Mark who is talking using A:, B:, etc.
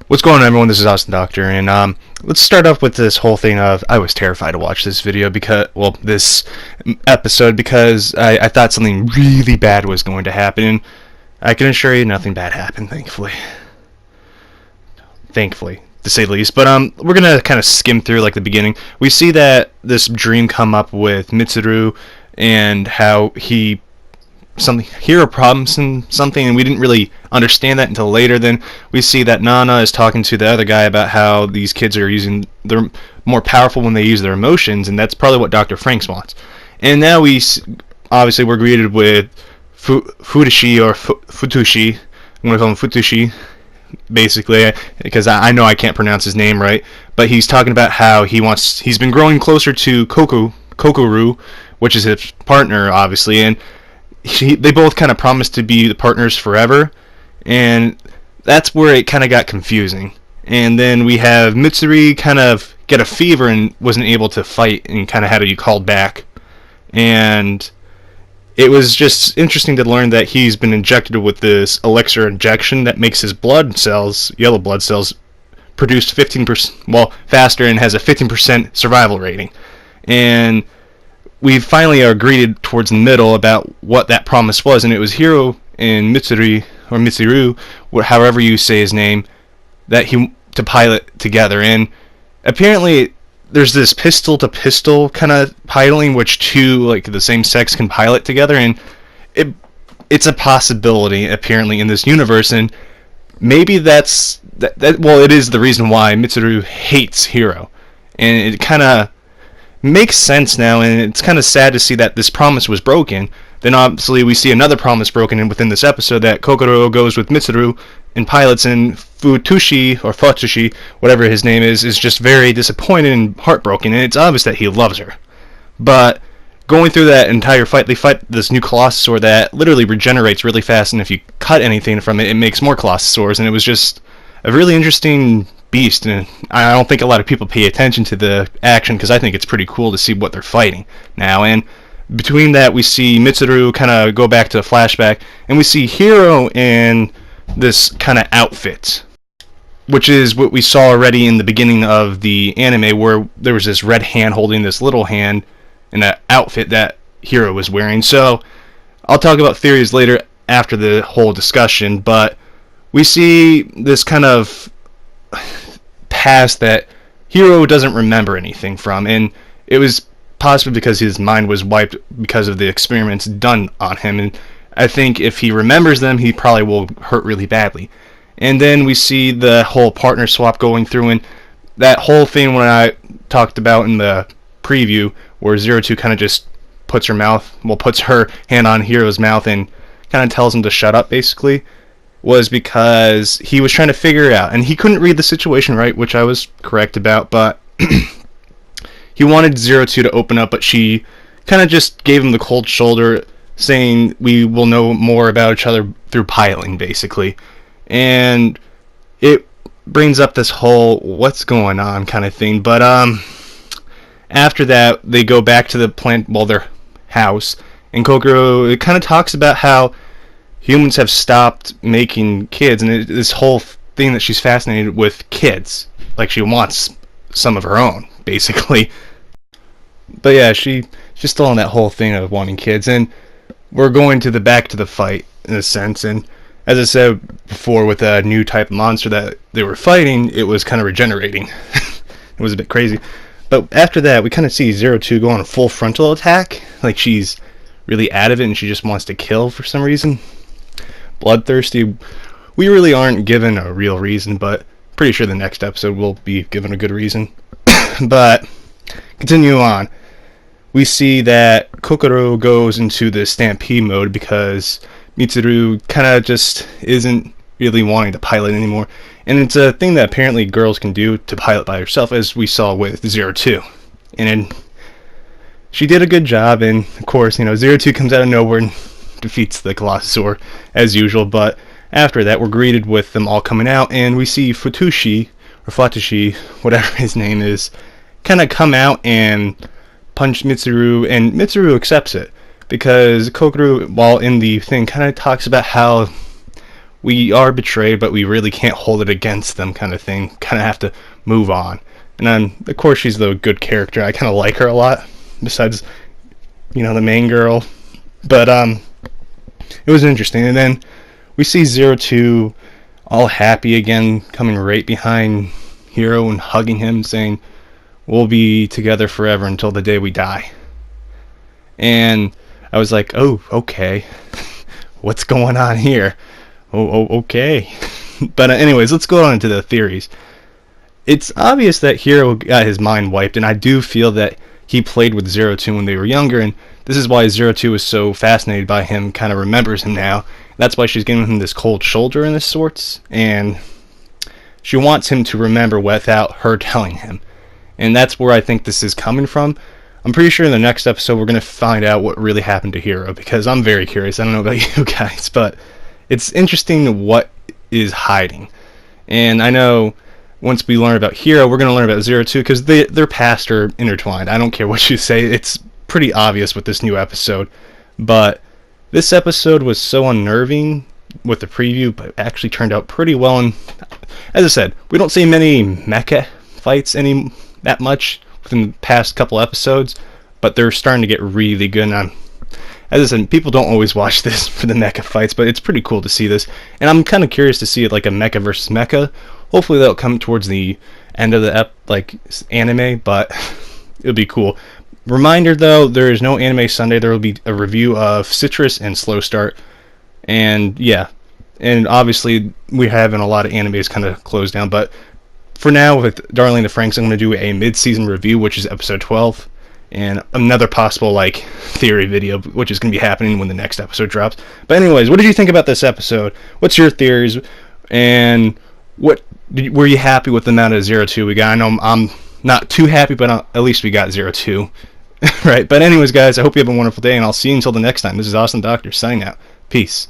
A: What's going on, everyone? This is Austin Doctor, and let's start off with this whole thing of I was terrified to watch this video this episode because I thought something really bad was going to happen. And I can assure you, nothing bad happened, thankfully, to say the least. But we're gonna kind of skim through like the beginning. We see that this dream come up with Mitsuru and how Hiro promised him something, and we didn't really understand that until later. Then we see that Nana is talking to the other guy about how these kids they're more powerful when they use their emotions, and that's probably what Dr. Franxx wants. And now obviously we're greeted with Futushi, I'm going to call him Futushi, basically, because I know I can't pronounce his name right, but he's talking about how he's been growing closer to Kokoru, which is his partner, obviously, and they both kind of promised to be the partners forever, and that's where it kind of got confusing. And then we have Mitsuri kind of get a fever and wasn't able to fight and kind of had to be called back. And it was just interesting to learn that he's been injected with this elixir injection that makes his yellow blood cells, produce 15% faster and has a 15% survival rating. And we finally are greeted towards the middle about what that promise was, and it was Hiro and Mitsuru, however you say his name, to pilot together. And apparently there's this pistol to pistol kind of piloting, which two like the same sex can pilot together, and it's a possibility apparently in this universe. And maybe it is the reason why Mitsuru hates Hiro, and it kind of makes sense now, and it's kind of sad to see that this promise was broken. Then obviously we see another promise broken within this episode, that Kokoro goes with Mitsuru and pilots, and Futushi, whatever his name is just very disappointed and heartbroken, and it's obvious that he loves her. But going through that entire fight, they fight this new Colossasaur that literally regenerates really fast, and if you cut anything from it, it makes more Colossasaurs, and it was just a really interesting beast. And I don't think a lot of people pay attention to the action, because I think it's pretty cool to see what they're fighting now. And between that, we see Mitsuru kind of go back to the flashback, and we see Hiro in this kind of outfit, which is what we saw already in the beginning of the anime, where there was this red hand holding this little hand in an outfit that Hiro was wearing. So I'll talk about theories later after the whole discussion, but we see this kind of past that Hiro doesn't remember anything from, and it was possibly because his mind was wiped because of the experiments done on him, and I think if he remembers them, he probably will hurt really badly. And then we see the whole partner swap going through, and that whole thing when I talked about in the preview, where 02 kind of just puts her hand on Hiro's mouth and kind of tells him to shut up, basically, was because he was trying to figure it out, and he couldn't read the situation right, which I was correct about, but he wanted 02 to open up, but she kind of just gave him the cold shoulder, saying we will know more about each other through piloting, basically. And it brings up this whole what's going on kind of thing. But after that, they go back to their house, and Kokoro, it kind of talks about how humans have stopped making kids, and this whole thing that she's fascinated with kids, like she wants some of her own, basically. But yeah, she's still on that whole thing of wanting kids, and we're going back to the fight in a sense. And as I said before, with a new type of monster that they were fighting, it was kind of regenerating. It was a bit crazy. But after that, we kind of see 02 go on a full frontal attack, like she's really out of it and she just wants to kill for some reason. Bloodthirsty. We really aren't given a real reason, but pretty sure the next episode will be given a good reason. But continue on. We see that Kokoro goes into the stampede mode because Mitsuru kind of just isn't really wanting to pilot anymore, and it's a thing that apparently girls can do to pilot by herself, as we saw with 02. And she did a good job, and of course, 02 comes out of nowhere and defeats the Colossasaur as usual. But after that, we're greeted with them all coming out, and we see Futushi, whatever his name is, kind of come out and punch Mitsuru, and Mitsuru accepts it because Kokoro, while in the thing, kind of talks about how we are betrayed, but we really can't hold it against them, kind of thing. Kind of have to move on. And then, of course, she's the good character. I kind of like her a lot, besides, the main girl. But it was interesting. And then we see 02 all happy again, coming right behind Hiro and hugging him, saying, "We'll be together forever until the day we die." And I was like, oh, okay. What's going on here? Oh, okay. But anyways, let's go on into the theories. It's obvious that Hiro got his mind wiped, and I do feel that he played with 02 when they were younger, and this is why 02 is so fascinated by him, kind of remembers him now. That's why she's giving him this cold shoulder in this sorts, and she wants him to remember without her telling him. And that's where I think this is coming from. I'm pretty sure in the next episode we're going to find out what really happened to Hiro, because I'm very curious. I don't know about you guys, but it's interesting what is hiding. And I know once we learn about Hiro, we're going to learn about 02, because their pasts are intertwined. I don't care what you say. It's pretty obvious with this new episode. But this episode was so unnerving with the preview, but it actually turned out pretty well. And as I said, we don't see many mecha fights that much within the past couple episodes, but they're starting to get really good. And as I said, people don't always watch this for the mecha fights, but it's pretty cool to see this. And I'm kind of curious to see it like a mecha versus mecha. Hopefully that'll come towards the end of the anime, but it'll be cool. Reminder though, there is no Anime Sunday. There will be a review of Citrus and Slow Start, and yeah, and obviously we're having a lot of animes kind of closed down, but for now with Darling the Franxx, I'm going to do a mid-season review, which is episode 12, and another possible theory video, which is going to be happening when the next episode drops. But anyways, what did you think about this episode? What's your theories, and were you happy with the amount of 02 we got? I know I'm not too happy, but at least we got 02. Right, but anyways guys, I hope you have a wonderful day, and I'll see you until the next time. This is Austin Doctor signing out. Peace.